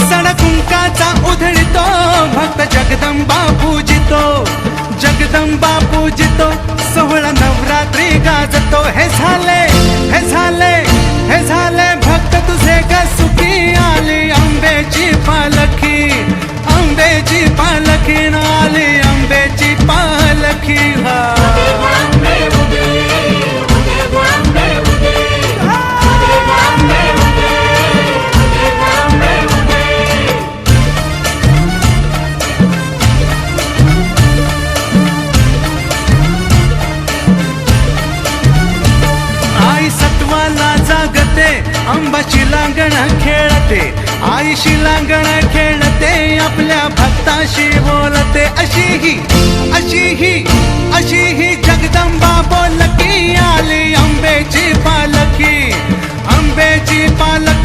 सण कुंकाचा उधळितो भक्त जगदंबा पूजितो, जगदंबा पूजितो, सोहळा नवरात्री गाजतो। हे झाले हे झाले हे झाले भक्त तुझे ग सुखी, आली अंबेची पालखी, अंबेची पालखी आली अंबेची पालखी। आई सत्वाला जागते, अंबाची लांगण खेळते, आईशी लांगण खेळते, आपल्या भक्ताशी बोलते। अशी ही जगदंबा बोलकी, आली अंबेची पालखी, अंबेची पालखी।